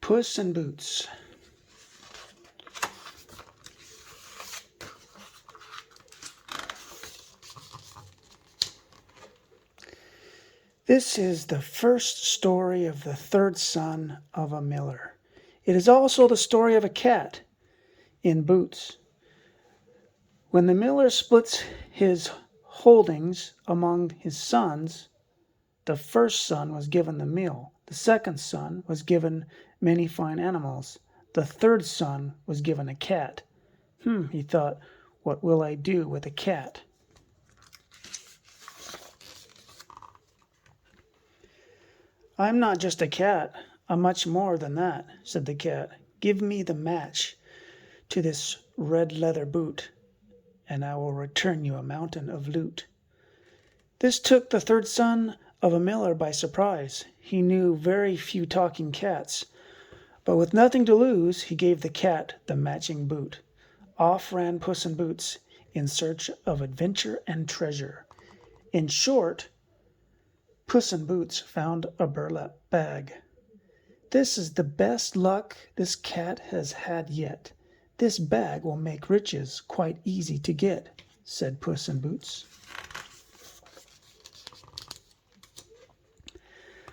Puss in Boots. This is the first story of the third son of a miller. It is also the story of a cat in boots. When the miller splits his holdings among his sons, the first son was given the mill. The second son was given many fine animals. The third son was given a cat. He thought, what will I do with a cat? I'm not just a cat. I'm much more than that, said the cat. Give me the match to this red leather boot, and I will return you a mountain of loot. This took the third son of a miller by surprise. He knew very few talking cats, but with nothing to lose, he gave the cat the matching boot. Off ran Puss in Boots in search of adventure and treasure. In short, Puss in Boots found a burlap bag. This is the best luck this cat has had yet. This bag will make riches quite easy to get, said Puss in Boots.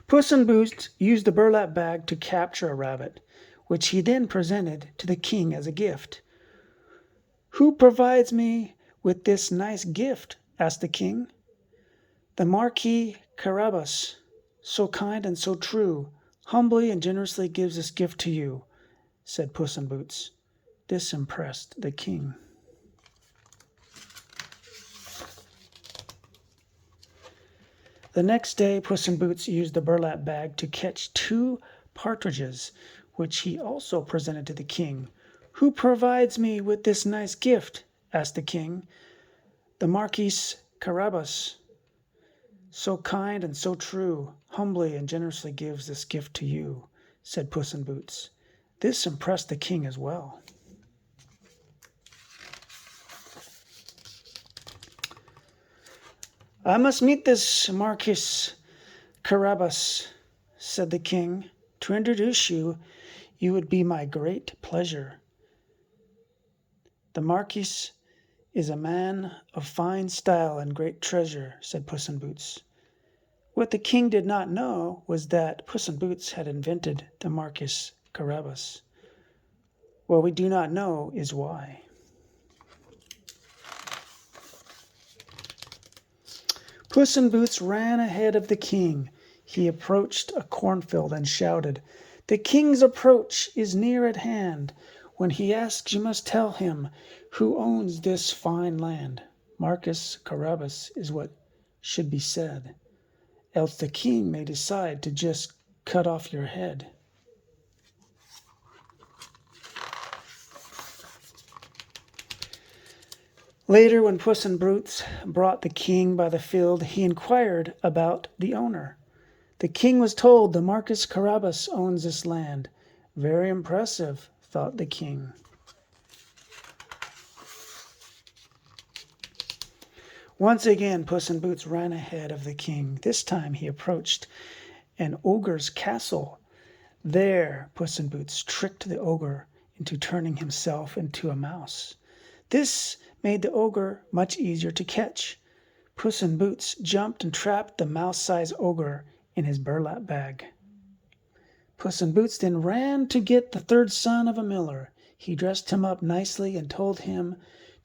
Puss in Boots used the burlap bag to capture a rabbit, which he then presented to the king as a gift. Who provides me with this nice gift? Asked the king. The Marquis Carabas, so kind and so true, humbly and generously gives this gift to you, said Puss in Boots. This impressed the king. The next day, Puss in Boots used the burlap bag to catch 2 partridges, which he also presented to the king. Who provides me with this nice gift? Asked the king. The Marquis Carabas, so kind and so true, humbly and generously gives this gift to you, said Puss in Boots. This impressed the king as well. I must meet this Marquis Carabas, said the king. To introduce you, you would be my great pleasure. The Marquis is a man of fine style and great treasure, said Puss in Boots. What the king did not know was that Puss in Boots had invented the Marquis Carabas. What we do not know is why. Puss in Boots ran ahead of the king. He approached a cornfield and shouted, The king's approach is near at hand. When he asks, you must tell him who owns this fine land. Marquis Carabas is what should be said, else the king may decide to just cut off your head. Later, when Puss in Boots brought the king by the field, he inquired about the owner. The king was told the Marquis Carabas owns this land. Very impressive, thought the king. Once again, Puss in Boots ran ahead of the king. This time he approached an ogre's castle. There, Puss in Boots tricked the ogre into turning himself into a mouse. This made the ogre much easier to catch. Puss in Boots jumped and trapped the mouse-sized ogre in his burlap bag. Puss in Boots then ran to get the third son of a miller. He dressed him up nicely and told him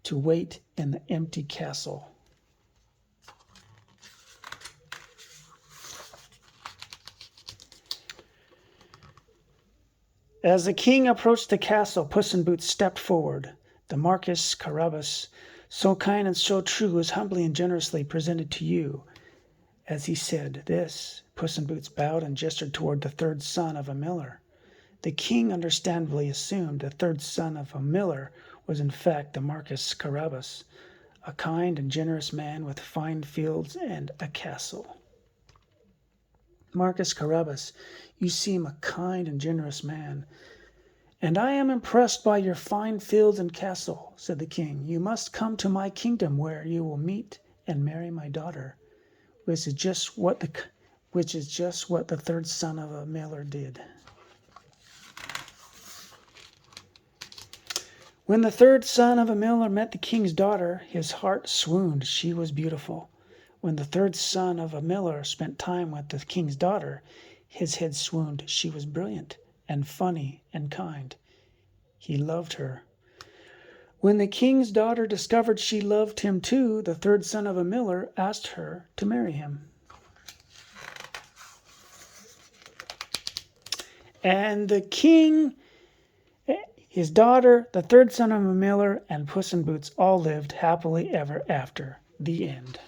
to wait in the empty castle. As the king approached the castle, Puss in Boots stepped forward. The Marquis Carabas, so kind and so true, is humbly and generously presented to you. As he said this, Puss in Boots bowed and gestured toward the third son of a miller. The king understandably assumed the third son of a miller was in fact the Marquis Carabas, a kind and generous man with fine fields and a castle. Marquis Carabas, you seem a kind and generous man, and I am impressed by your fine fields and castle, said the king. You must come to my kingdom where you will meet and marry my daughter, which is just what the third son of a miller did. When the third son of a miller met the king's daughter, his heart swooned. She was beautiful. When the third son of a miller spent time with the king's daughter, his head swooned. She was brilliant and funny and kind. He loved her. When the king's daughter discovered she loved him too, the third son of a miller asked her to marry him. And the king, his daughter, the third son of a miller, and Puss in Boots all lived happily ever after. The end.